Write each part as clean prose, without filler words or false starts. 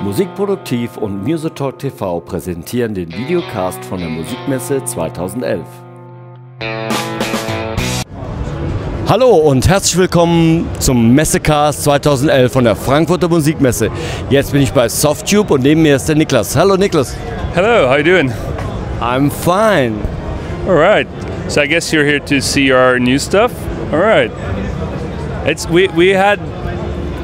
Musikproduktiv und Musitalk TV präsentieren den Videocast von der Musikmesse 2011. Hallo und herzlich willkommen zum Messecast 2011 von der Frankfurter Musikmesse. Jetzt bin ich bei Softube und neben mir ist der Niklas. Hallo Niklas. Hello, how you doing? I'm fine. All right. So I guess you're here to see our new stuff. All right. We had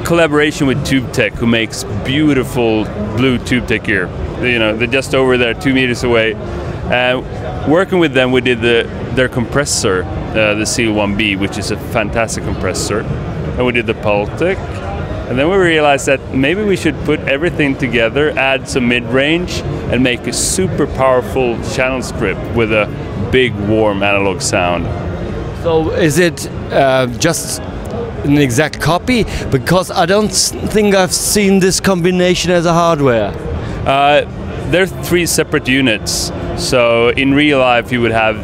collaboration with Tubetech, who makes beautiful blue Tubetech gear. They're just over there, 2 meters away. Working with them, we did their compressor, the CL1B, which is a fantastic compressor, and we did the Tubetech. And then we realized that maybe we should put everything together, add some mid-range, and make a super powerful channel strip with a big, warm analog sound. So is it just an exact copy? Because I don't think I've seen this combination as a hardware. They're 3 separate units. So in real life you would have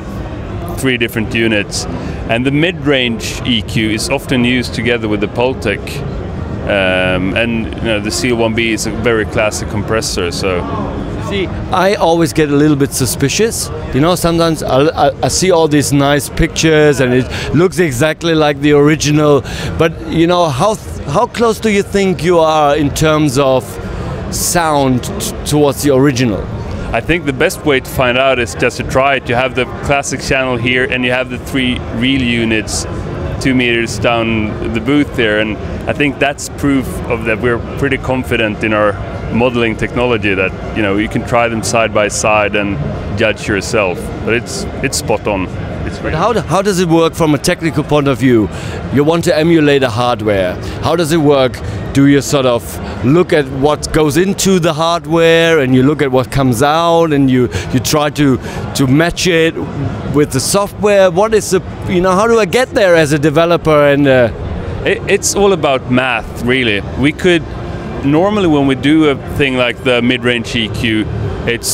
3 different units. And the mid-range EQ is often used together with the Tubetech. The CL1B is a very classic compressor. So, see, I always get a little bit suspicious. Sometimes I see all these nice pictures and it looks exactly like the original. But how close do you think you are in terms of sound towards the original? I think the best way to find out is just to try it. You have the classic channel here, and you have the 3 real units 2 meters down the booth there, and I think that's proof of that we're pretty confident in our modeling technology that you can try them side by side and judge yourself. But it's spot on. But how does it work from a technical point of view? You want to emulate a hardware. How does it work? Do you sort of look at what goes into the hardware and you look at what comes out and you try to match it with the software? What is how do I get there as a developer? And it's all about math, really. We could normally, when we do a thing like the mid-range EQ,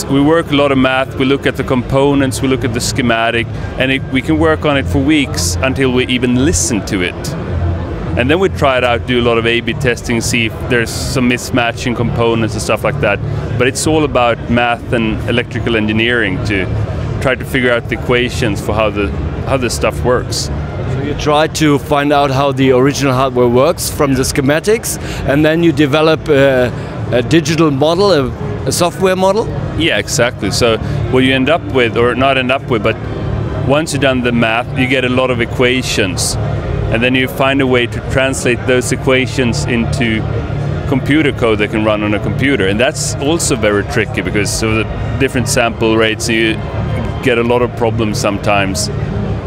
we work a lot of math. We look at the components, we look at the schematic, and we can work on it for weeks until we even listen to it. And then we try it out, do a lot of A/B testing, see if there's some mismatching components and stuff like that. But it's all about math and electrical engineering to try to figure out the equations for how this stuff works. So you try to find out how the original hardware works from the schematics, and then you develop a digital model, a software model? Yeah, exactly. So what you end up with, or not end up with, but once you've done the math, you get a lot of equations. And then you find a way to translate those equations into computer code that can run on a computer. And that's also very tricky because of the different sample rates, you get a lot of problems sometimes.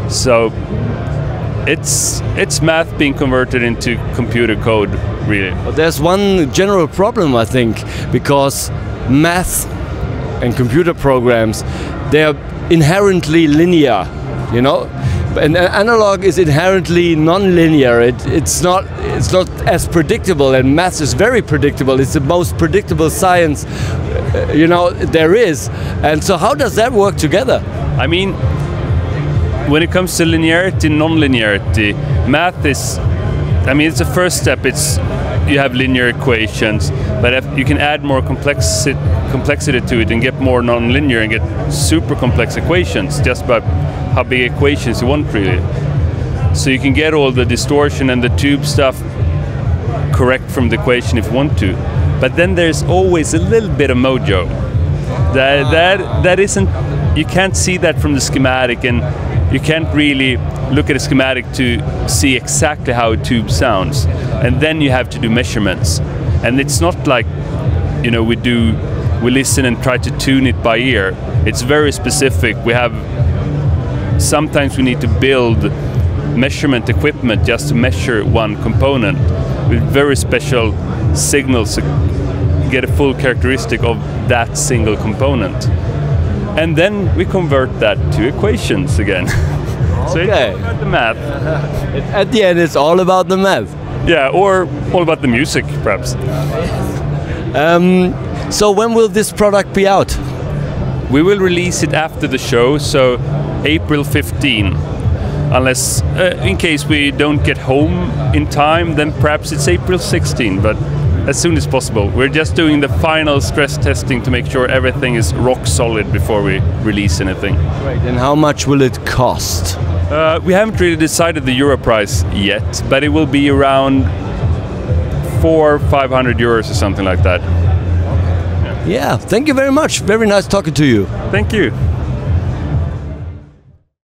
So it's math being converted into computer code, really. But there's one general problem, I think, because math and computer programs, they're inherently linear, And analog is inherently non-linear. It's not as predictable, and math is very predictable. It's the most predictable science, there is. And so, how does that work together? I mean, when it comes to linearity, non-linearity, math is. It's the first step. You have linear equations, but if you can add more complexity to it and get more non-linear and get super complex equations just by how big equations you want, really. So you can get all the distortion and the tube stuff correct from the equation if you want to. But then there's always a little bit of mojo. That isn't, you can't see that from the schematic, and you can't really look at a schematic to see exactly how a tube sounds. And then you have to do measurements. And it's not like, we listen and try to tune it by ear. It's very specific. Sometimes we need to build measurement equipment just to measure one component with very special signals to get a full characteristic of that single component. And then we convert that to equations again. So Okay. it's all about the math. At the end, it's all about the math. Yeah, or all about the music, perhaps. So when will this product be out? We will release it after the show, so April 15. Unless, in case we don't get home in time, then perhaps it's April 16. But as soon as possible. We're just doing the final stress testing to make sure everything is rock solid before we release anything. Great. And how much will it cost? We haven't really decided the euro price yet, but it will be around 400 or 500 euros or something like that. Yeah, thank you very much. Very nice talking to you. Thank you.